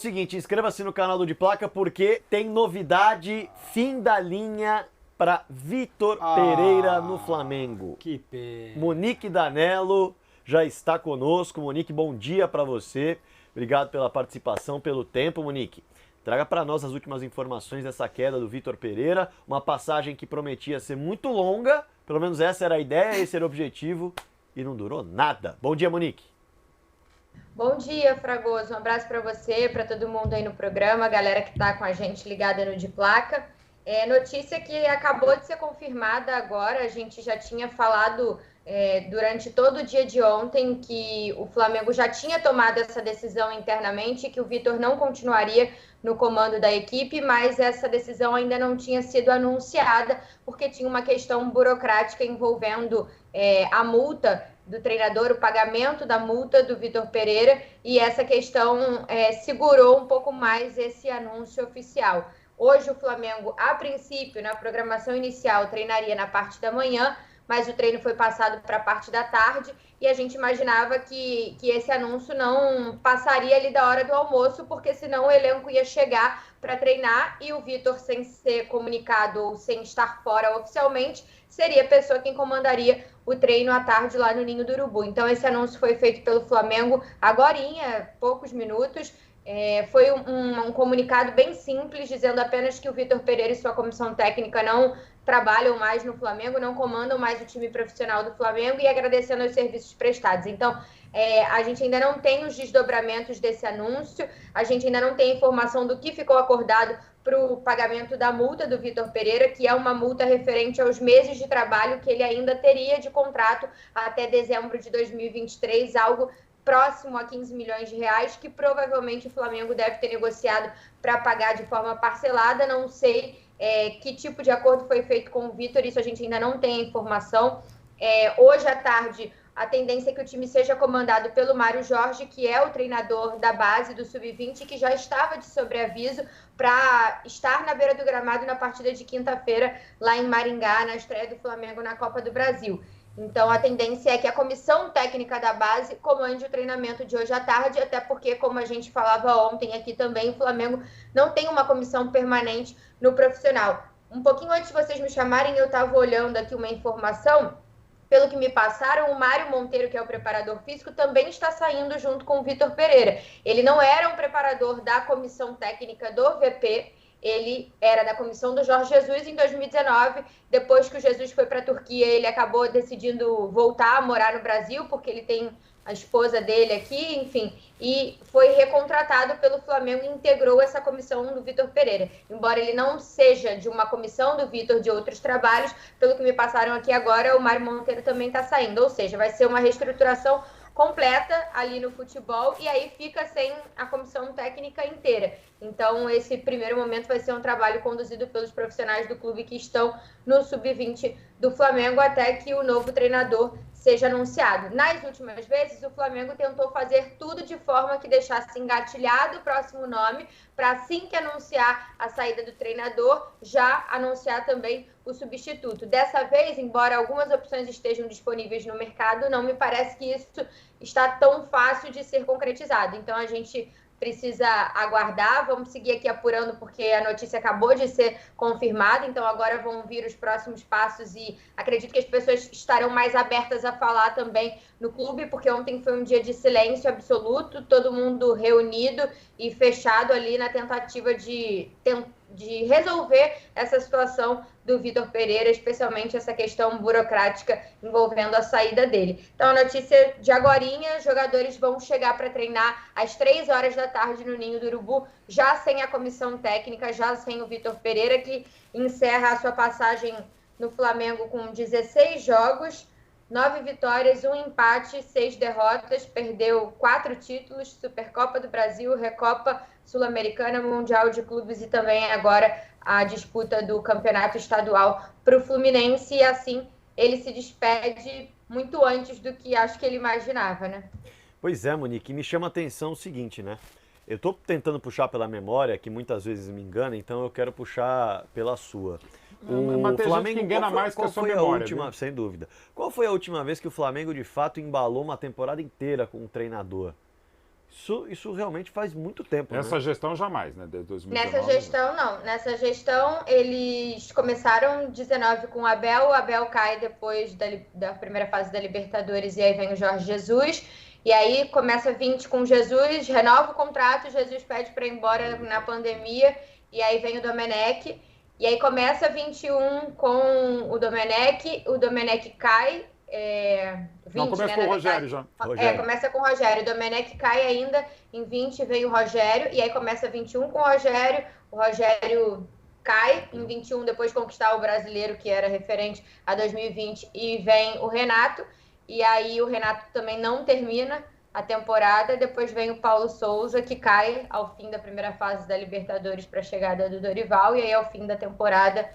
Seguinte, inscreva-se no canal do De Placa porque tem novidade, fim da linha para Vitor Pereira no Flamengo. Que pena. Monique Danello já está conosco. Monique, bom dia para você. Obrigado pela participação, pelo tempo, Monique. Traga para nós as últimas informações dessa queda do Vitor Pereira, uma passagem que prometia ser muito longa, pelo menos essa era a ideia, esse era o objetivo, e não durou nada. Bom dia, Monique. Bom dia, Fragoso. Um abraço para você, para todo mundo aí no programa, a galera que está com a gente ligada no De Placa. Notícia que acabou de ser confirmada agora, a gente já tinha falado durante todo o dia de ontem que o Flamengo já tinha tomado essa decisão internamente, que o Vitor não continuaria no comando da equipe, mas essa decisão ainda não tinha sido anunciada, porque tinha uma questão burocrática envolvendo a multa do treinador, o pagamento da multa do Vitor Pereira, e essa questão segurou um pouco mais esse anúncio oficial. Hoje o Flamengo, a princípio, na programação inicial, treinaria na parte da manhã, mas o treino foi passado para a parte da tarde e a gente imaginava que esse anúncio não passaria ali da hora do almoço, porque senão o elenco ia chegar para treinar e o Vitor, sem ser comunicado ou sem estar fora oficialmente, seria a pessoa quem comandaria o treino à tarde lá no Ninho do Urubu. Então esse anúncio foi feito pelo Flamengo agorinha, poucos minutos. Foi um comunicado bem simples, dizendo apenas que o Vitor Pereira e sua comissão técnica não trabalham mais no Flamengo, não comandam mais o time profissional do Flamengo, e agradecendo os serviços prestados. Então, a gente ainda não tem os desdobramentos desse anúncio, a gente ainda não tem informação do que ficou acordado para o pagamento da multa do Vitor Pereira, que é uma multa referente aos meses de trabalho que ele ainda teria de contrato até dezembro de 2023, algo próximo a 15 milhões de reais, que provavelmente o Flamengo deve ter negociado para pagar de forma parcelada. Não sei que tipo de acordo foi feito com o Vitor, isso a gente ainda não tem informação. Hoje à tarde, a tendência é que o time seja comandado pelo Mário Jorge, que é o treinador da base do Sub-20, que já estava de sobreaviso para estar na beira do gramado na partida de quinta-feira, lá em Maringá, na estreia do Flamengo na Copa do Brasil. Então, a tendência é que a comissão técnica da base comande o treinamento de hoje à tarde, até porque, como a gente falava ontem aqui também, o Flamengo não tem uma comissão permanente no profissional. Um pouquinho antes de vocês me chamarem, eu estava olhando aqui uma informação. Pelo que me passaram, o Mário Monteiro, que é o preparador físico, também está saindo junto com o Vitor Pereira. Ele não era um preparador da comissão técnica do VP, ele era da comissão do Jorge Jesus em 2019. Depois que o Jesus foi para a Turquia, ele acabou decidindo voltar a morar no Brasil, porque ele tem a esposa dele aqui, enfim, e foi recontratado pelo Flamengo e integrou essa comissão do Vitor Pereira. Embora ele não seja de uma comissão do Vitor de outros trabalhos, pelo que me passaram aqui agora, o Mário Monteiro também está saindo, ou seja, vai ser uma reestruturação completa ali no futebol, e aí fica sem a comissão técnica inteira. Então, esse primeiro momento vai ser um trabalho conduzido pelos profissionais do clube que estão no Sub-20 do Flamengo, até que o novo treinador seja anunciado. Nas últimas vezes, o Flamengo tentou fazer tudo de forma que deixasse engatilhado o próximo nome, para assim que anunciar a saída do treinador, já anunciar também o substituto. Dessa vez, embora algumas opções estejam disponíveis no mercado, não me parece que isso está tão fácil de ser concretizado. Então, a gente precisa aguardar, vamos seguir aqui apurando, porque a notícia acabou de ser confirmada, então agora vão vir os próximos passos e acredito que as pessoas estarão mais abertas a falar também no clube, porque ontem foi um dia de silêncio absoluto, todo mundo reunido e fechado ali na tentativa de resolver essa situação do Vitor Pereira, especialmente essa questão burocrática envolvendo a saída dele. Então, a notícia de agorinha, jogadores vão chegar para treinar às 3 horas da tarde no Ninho do Urubu, já sem a comissão técnica, já sem o Vitor Pereira, que encerra a sua passagem no Flamengo com 16 jogos, 9 vitórias, 1 empate, 6 derrotas, perdeu 4 títulos, Supercopa do Brasil, Recopa Sul-Americana, Mundial de Clubes e também agora a disputa do campeonato estadual para o Fluminense, e assim ele se despede muito antes do que acho que ele imaginava, né? Pois é, Monique, me chama a atenção o seguinte, né? Eu estou tentando puxar pela memória, que muitas vezes me engana, então eu quero puxar pela sua. Mas tem gente que engana mais que a sua memória. Última, sem dúvida. Qual foi a última vez que o Flamengo de fato embalou uma temporada inteira com um treinador? Isso realmente faz muito tempo. Essa gestão jamais, né? Desde 2019. Nessa gestão, não. Nessa gestão, eles começaram 19 com o Abel cai depois da primeira fase da Libertadores e aí vem o Jorge Jesus. E aí começa 20 com Jesus, renova o contrato, Jesus pede para ir embora na pandemia e aí vem o Domenech. E aí começa 21 com o Domenech cai. 20, não, começa com o Rogério já. Começa com o Rogério. O Domenech cai ainda, em 20 vem o Rogério, e aí começa 21 com o Rogério cai em 21, depois de conquistar o brasileiro, que era referente a 2020, e vem o Renato, e aí o Renato também não termina a temporada, depois vem o Paulo Souza, que cai ao fim da primeira fase da Libertadores para a chegada do Dorival, e aí ao fim da temporada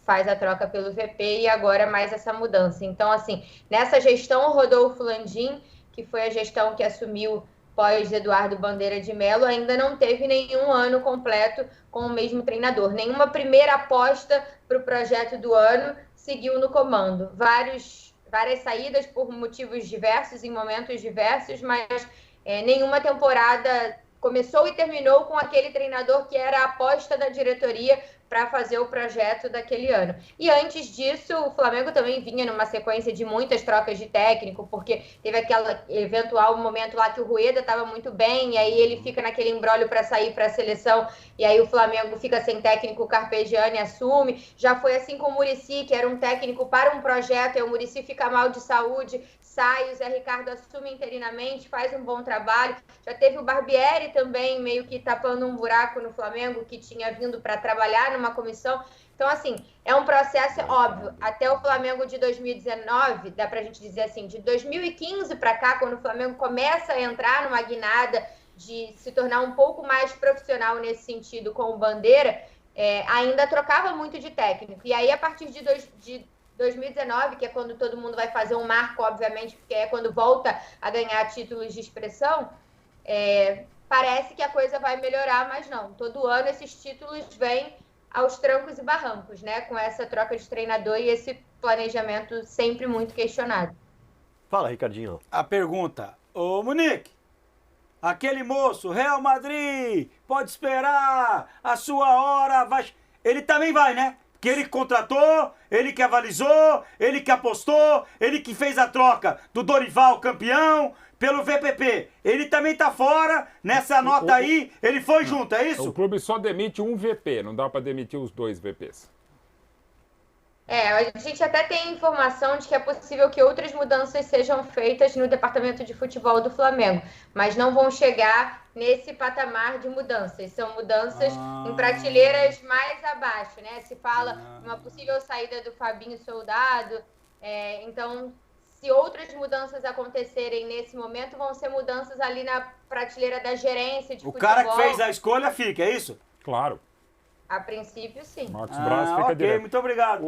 faz a troca pelo VP e agora mais essa mudança. Então, assim, nessa gestão, o Rodolfo Landim, que foi a gestão que assumiu pós Eduardo Bandeira de Mello, ainda não teve nenhum ano completo com o mesmo treinador. Nenhuma primeira aposta para o projeto do ano seguiu no comando. Várias saídas por motivos diversos, em momentos diversos, mas nenhuma temporada começou e terminou com aquele treinador que era a aposta da diretoria para fazer o projeto daquele ano. E antes disso, o Flamengo também vinha numa sequência de muitas trocas de técnico, porque teve aquele eventual momento lá que o Rueda estava muito bem, e aí ele fica naquele imbróglio para sair para a seleção, e aí o Flamengo fica sem técnico, o Carpegiani assume. Já foi assim com o Muricy, que era um técnico para um projeto, e o Muricy fica mal de saúde, sai, o Zé Ricardo assume interinamente, faz um bom trabalho. Já teve o Barbieri também, meio que tapando um buraco no Flamengo, que tinha vindo para trabalhar numa comissão. Então, assim, é um processo óbvio. Até o Flamengo de 2019, dá pra gente dizer assim, de 2015 para cá, quando o Flamengo começa a entrar numa guinada de se tornar um pouco mais profissional nesse sentido com o Bandeira, ainda trocava muito de técnico. E aí, a partir de 2019, que é quando todo mundo vai fazer um marco, obviamente, porque é quando volta a ganhar títulos de expressão, parece que a coisa vai melhorar, mas não. Todo ano esses títulos vêm aos trancos e barrancos, né? Com essa troca de treinador e esse planejamento sempre muito questionado. Fala, Ricardinho. A pergunta, ô Monique, aquele moço, Real Madrid, pode esperar, a sua hora vai... Ele também vai, né? Que ele contratou, ele que avalizou, ele que apostou, ele que fez a troca do Dorival campeão pelo VPP. Ele também tá fora, nessa nota aí, ele foi junto, é isso? O clube só demite um VP, não dá para demitir os dois VPs. A gente até tem informação de que é possível que outras mudanças sejam feitas no departamento de futebol do Flamengo, mas não vão chegar nesse patamar de mudanças. São mudanças em prateleiras mais abaixo, né? Se fala uma possível saída do Fabinho Soldado. Então, se outras mudanças acontecerem nesse momento, vão ser mudanças ali na prateleira da gerência de futebol. O cara que fez a escolha fica, é isso? Claro. A princípio, sim. Marcos Braz fica ok, direto. muito obrigado.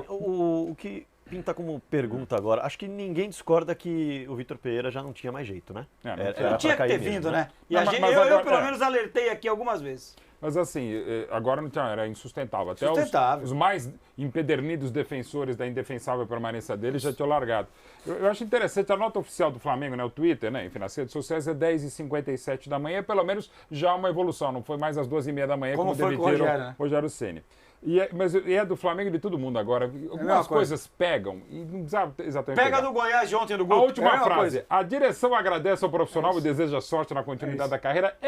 O que pinta como pergunta agora, acho que ninguém discorda que o Vitor Pereira já não tinha mais jeito, né? Não tinha que ter vindo, né? E Não, eu pelo menos alertei aqui algumas vezes. Mas assim, agora não tinha, era insustentável. Até os mais empedernidos defensores da indefensável permanência dele já tinham largado. Eu acho interessante, a nota oficial do Flamengo, né, o Twitter, né, enfim, nas redes sociais é 10h57 da manhã, pelo menos já uma evolução, não foi mais às 2h30 da manhã como demitiram o Rogério Ceni. Mas é do Flamengo e de todo mundo agora. Algumas coisas pegam e não precisava exatamente. Pega do Goiás de ontem do Guto. A última frase. Coisa. A direção agradece ao profissional e deseja sorte na continuidade da carreira.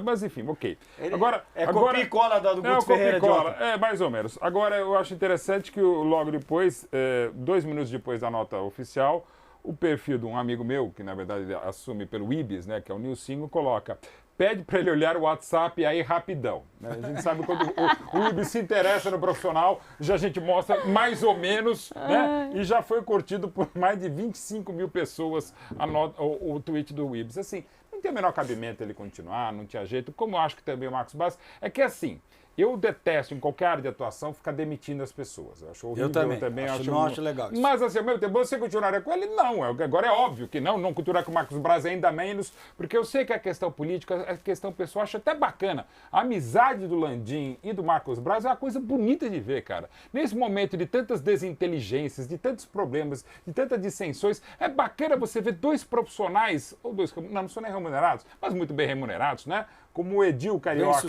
Mas enfim, ok. Agora copia e cola do Guto Ferreira de ontem. Mais ou menos. Agora eu acho interessante que logo depois, 2 minutos depois da nota oficial, o perfil de um amigo meu, que na verdade assume pelo Ibis, né, que é o Nilcinho, coloca: pede para ele olhar o WhatsApp aí rapidão. Né? A gente sabe quando o Ibis se interessa no profissional, já a gente mostra mais ou menos, né? E já foi curtido por mais de 25 mil pessoas o tweet do Ibis. Assim, não tem o menor cabimento ele continuar, não tinha jeito. Como eu acho que também o Marcos Braz, é que assim, Eu detesto, em qualquer área de atuação, ficar demitindo as pessoas. Eu acho horrível. Eu também. Não acho legal isso. Mas, assim, ao mesmo tempo, você continuaria com ele? Não. Agora é óbvio que não continuar com o Marcos Braz ainda menos, porque eu sei que a questão política, a questão pessoal, acho até bacana. A amizade do Landim e do Marcos Braz é uma coisa bonita de ver, cara. Nesse momento de tantas desinteligências, de tantos problemas, de tantas dissensões, é bacana você ver dois profissionais, ou dois, não são nem remunerados, mas muito bem remunerados, né? Como o Edil Carioca,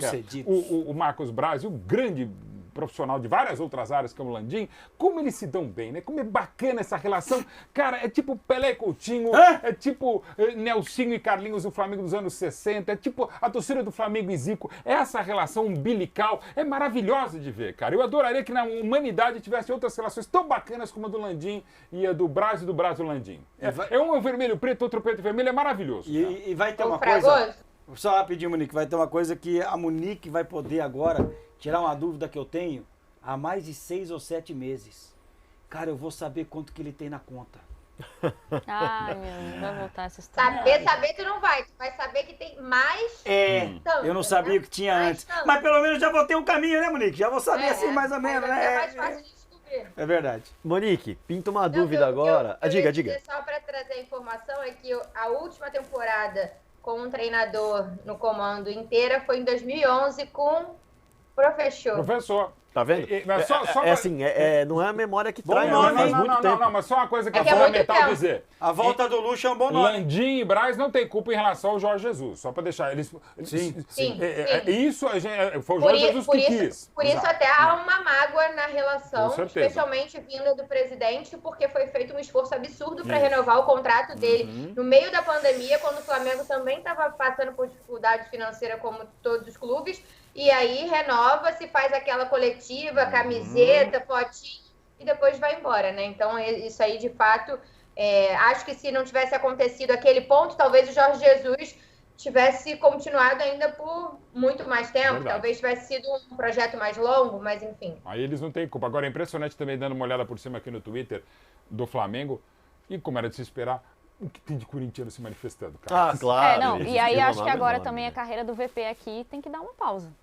o Marcos Braz e o grande profissional de várias outras áreas, como o Landim, como eles se dão bem, né? Como é bacana essa relação. Cara, é tipo Pelé e Coutinho, é tipo Nelsinho e Carlinhos do Flamengo dos anos 60, é tipo a torcida do Flamengo e Zico. Essa relação umbilical é maravilhosa de ver, cara. Eu adoraria que na humanidade tivesse outras relações tão bacanas como a do Landim e a do Braz e do Braz e do Landim. Um vermelho e preto, outro preto e vermelho, é maravilhoso. E vai ter uma coisa... Só rapidinho, Monique, vai ter uma coisa que a Monique vai poder agora tirar uma dúvida que eu tenho há mais de 6 ou 7 meses. Cara, eu vou saber quanto que ele tem na conta. Ai, meu, vai voltar essa história. Saber tu não vai. Tu vai saber que tem mais tanto, eu não sabia o que tinha antes. Tanto. Mas pelo menos já vou ter um caminho, né, Monique? Já vou saber assim mais ou menos, né? É mais fácil de descobrir. É verdade. Monique, pinta uma dúvida agora. Diga. Só para trazer a informação é que a última temporada com um treinador no comando inteira foi em 2011 com professor. Tá vendo? Não é a memória que trai, nome, faz muito tempo. Não, mas só uma coisa que é que é muito fundamental tempo. dizer. A volta do Luxo é um bom nome. Landim e Braz não tem culpa em relação ao Jorge Jesus, só para deixar eles... Sim. Isso foi o Jorge Jesus que quis. Por isso até há uma mágoa na relação, Com certeza. especialmente vinda do presidente, porque foi feito um esforço absurdo para renovar o contrato dele no meio da pandemia, quando o Flamengo também estava passando por dificuldade financeira como todos os clubes. E aí renova, se faz aquela coletiva, camiseta, fotinho, e depois vai embora, né? Então, isso aí, de fato, acho que se não tivesse acontecido aquele ponto, talvez o Jorge Jesus tivesse continuado ainda por muito mais tempo. Verdade. Talvez tivesse sido um projeto mais longo, mas enfim. Aí eles não têm culpa. Agora, é impressionante também, dando uma olhada por cima aqui no Twitter do Flamengo, e como era de se esperar, o que tem de corintiano se manifestando, cara? Ah, claro. E aí acho que agora também a carreira do VP aqui tem que dar uma pausa.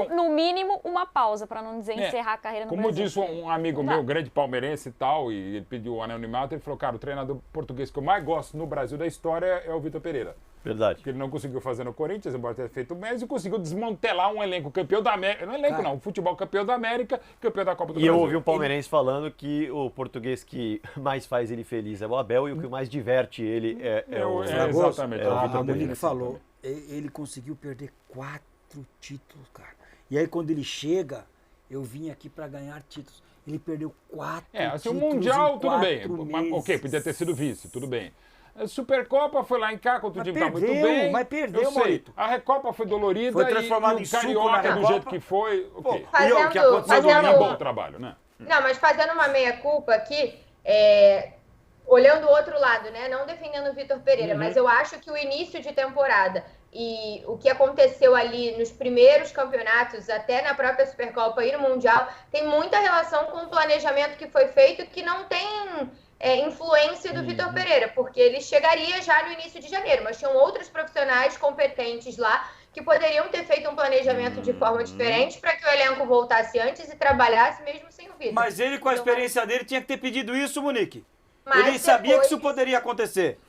No mínimo, uma pausa, para não dizer encerrar a carreira no Como Brasil. disse um amigo meu, grande palmeirense e tal, e ele pediu o anonimato, ele falou, cara, o treinador português que eu mais gosto no Brasil da história é o Vitor Pereira. Verdade. Porque ele não conseguiu fazer no Corinthians, embora tenha feito o Messi, e conseguiu desmantelar um elenco campeão da América. Não é elenco, não. Futebol campeão da América, campeão da Copa do Brasil. E eu ouvi um palmeirense falando que o português que mais faz ele feliz é o Abel e o que mais diverte ele é o Fragoso. Exatamente. É o A Vitor Monique Pereira. falou, ele conseguiu perder 4 títulos, cara. E aí quando ele chega, eu vim aqui para ganhar títulos. Ele perdeu 4 títulos. O Mundial, tudo bem. Meses. Ok, podia ter sido vice, tudo bem. A Supercopa foi lá em cá, contra o time tá muito bem. Mas perdeu, eu sei. Maurito. A Recopa foi dolorida Foi transformado e em o suco Carioca na do Recopa. jeito que foi. Ok. E o que aconteceu no É bom trabalho, né? Não, mas fazendo uma meia-culpa aqui, olhando o outro lado, né? Não defendendo o Vitor Pereira, mas eu acho que o início de temporada e o que aconteceu ali nos primeiros campeonatos, até na própria Supercopa e no Mundial, tem muita relação com o planejamento que foi feito, que não tem influência do Vitor Pereira, porque ele chegaria já no início de janeiro, mas tinham outros profissionais competentes lá que poderiam ter feito um planejamento de forma diferente para que o elenco voltasse antes e trabalhasse mesmo sem o Vitor. Mas ele, com a experiência dele, tinha que ter pedido isso, Monique. Mas Ele sabia que depois- isso poderia acontecer.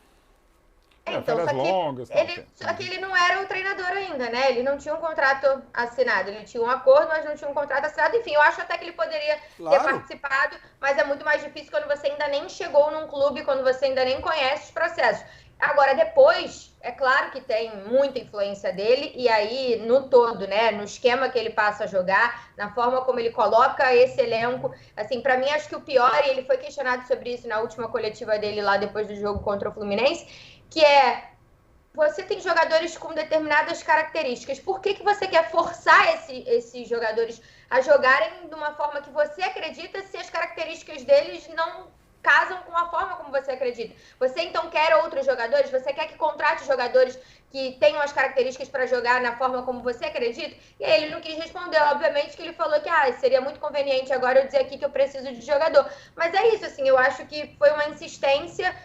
Então, férias longas, tal, só que ele não era o treinador ainda, né? Ele não tinha um contrato assinado. Ele tinha um acordo, mas não tinha um contrato assinado. Enfim, eu acho até que ele poderia ter participado, mas é muito mais difícil quando você ainda nem chegou num clube, quando você ainda nem conhece os processos. Agora, depois, é claro que tem muita influência dele, e aí, no todo, né, no esquema que ele passa a jogar, na forma como ele coloca esse elenco, assim, pra mim, acho que o pior, e ele foi questionado sobre isso na última coletiva dele lá depois do jogo contra o Fluminense, que você tem jogadores com determinadas características, por que você quer forçar esses jogadores a jogarem de uma forma que você acredita se as características deles não casam com a forma como você acredita? Você então quer outros jogadores? Você quer que contrate jogadores que tenham as características para jogar na forma como você acredita? E aí ele não quis responder, obviamente que ele falou que seria muito conveniente agora eu dizer aqui que eu preciso de jogador. Mas é isso, assim, eu acho que foi uma insistência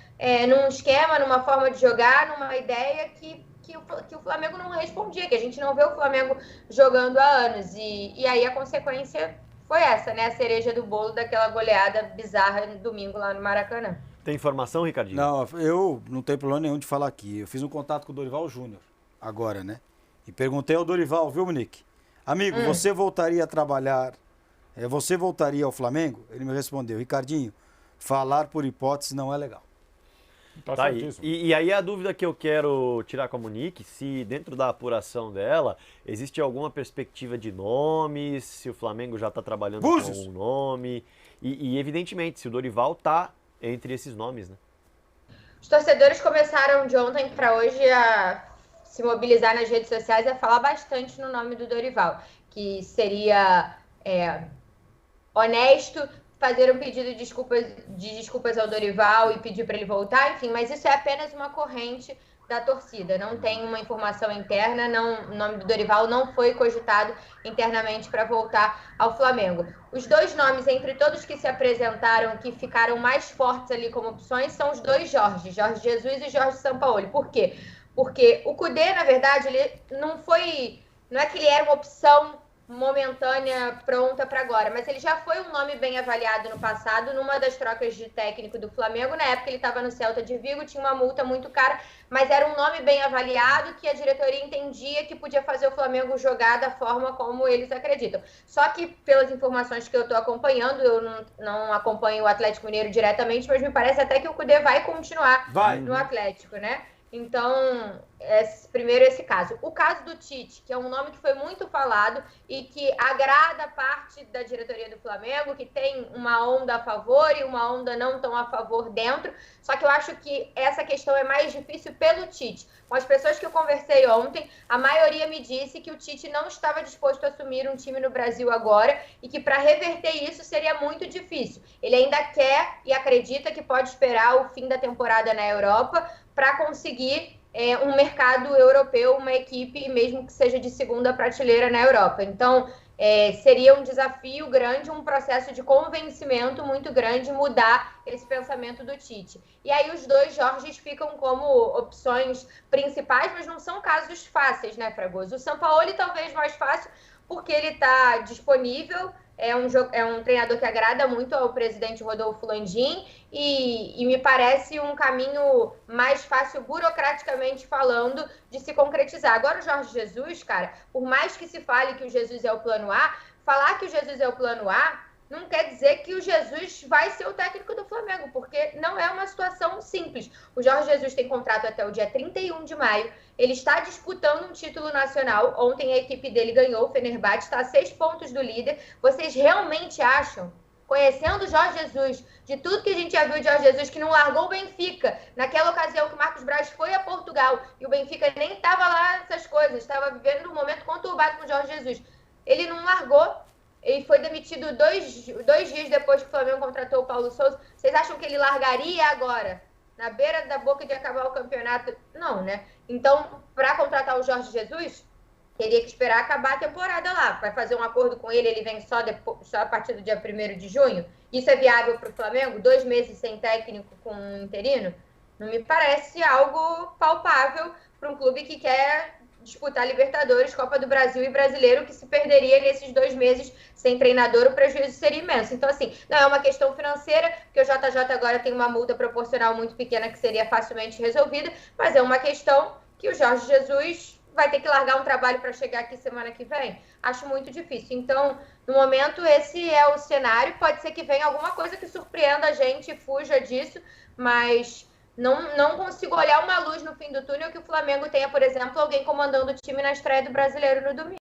num esquema, numa forma de jogar, numa ideia que que o Flamengo não respondia, que a gente não vê o Flamengo jogando há anos. E aí a consequência foi essa, né? A cereja do bolo daquela goleada bizarra no domingo lá no Maracanã. Tem informação, Ricardinho? Não, eu não tenho problema nenhum de falar aqui. Eu fiz um contato com o Dorival Júnior, agora, né? E perguntei ao Dorival, viu, Monique? Amigo, você voltaria a trabalhar, você voltaria ao Flamengo? Ele me respondeu, Ricardinho, falar por hipótese não é legal. Tá aí. E aí a dúvida que eu quero tirar com a Monique, se dentro da apuração dela, existe alguma perspectiva de nomes, se o Flamengo já está trabalhando com um nome, e evidentemente, se o Dorival está entre esses nomes, né? Os torcedores começaram de ontem para hoje a se mobilizar nas redes sociais e a falar bastante no nome do Dorival, que seria honesto fazer um pedido de desculpas ao Dorival e pedir para ele voltar, enfim, mas isso é apenas uma corrente da torcida, não tem uma informação interna, o nome do Dorival não foi cogitado internamente para voltar ao Flamengo. Os dois nomes, entre todos que se apresentaram, que ficaram mais fortes ali como opções, são os dois Jorge Jesus e Jorge Sampaoli. Por quê? Porque o Kudê, na verdade, ele não é que ele era uma opção momentânea, pronta para agora, mas ele já foi um nome bem avaliado no passado, numa das trocas de técnico do Flamengo. Na época ele estava no Celta de Vigo, tinha uma multa muito cara, mas era um nome bem avaliado, que a diretoria entendia que podia fazer o Flamengo jogar da forma como eles acreditam. Só que, pelas informações que eu estou acompanhando, eu não acompanho o Atlético Mineiro diretamente, mas me parece até que o Kudê vai continuar no Atlético, né? Então, primeiro esse caso. O caso do Tite, que é um nome que foi muito falado e que agrada parte da diretoria do Flamengo, que tem uma onda a favor e uma onda não tão a favor dentro. Só que eu acho que essa questão é mais difícil pelo Tite. Com as pessoas que eu conversei ontem, a maioria me disse que o Tite não estava disposto a assumir um time no Brasil agora e que para reverter isso seria muito difícil. Ele ainda quer e acredita que pode esperar o fim da temporada na Europa para conseguir um mercado europeu, uma equipe, mesmo que seja de segunda prateleira na Europa. Então, seria um desafio grande, um processo de convencimento muito grande mudar esse pensamento do Tite. E aí os dois Jorges ficam como opções principais, mas não são casos fáceis, né, Fragoso? O Sampaoli talvez mais fácil, porque ele está disponível, é um treinador que agrada muito ao presidente Rodolfo Landim e me parece um caminho mais fácil, burocraticamente falando, de se concretizar. Agora o Jorge Jesus, cara, por mais que se fale que o Jesus é o plano A, falar que o Jesus é o plano A não quer dizer que o Jesus vai ser o técnico do Flamengo, porque não é uma situação simples. O Jorge Jesus tem contrato até o dia 31 de maio, ele está disputando um título nacional. Ontem a equipe dele ganhou, o Fenerbahçe, está a 6 pontos do líder. Vocês realmente acham, conhecendo o Jorge Jesus, de tudo que a gente já viu de Jorge Jesus, que não largou o Benfica, naquela ocasião que o Marcos Braz foi a Portugal, e o Benfica nem estava lá nessas coisas, estava vivendo um momento conturbado com o Jorge Jesus. Ele não largou. Ele foi demitido dois dias depois que o Flamengo contratou o Paulo Sousa. Vocês acham que ele largaria agora, na beira da boca de acabar o campeonato? Não, né? Então, para contratar o Jorge Jesus, teria que esperar acabar a temporada lá. Vai fazer um acordo com ele, ele vem só a partir do dia 1º de junho? Isso é viável para o Flamengo? 2 meses sem técnico com um interino? Não me parece algo palpável para um clube que quer disputar Libertadores, Copa do Brasil e Brasileiro, que se perderia nesses 2 meses sem treinador, o prejuízo seria imenso. Então, assim, não é uma questão financeira, porque o JJ agora tem uma multa proporcional muito pequena que seria facilmente resolvida, mas é uma questão que o Jorge Jesus vai ter que largar um trabalho para chegar aqui semana que vem. Acho muito difícil. Então, no momento, esse é o cenário. Pode ser que venha alguma coisa que surpreenda a gente e fuja disso, mas não consigo olhar uma luz no fim do túnel que o Flamengo tenha, por exemplo, alguém comandando o time na estreia do Brasileiro no domingo.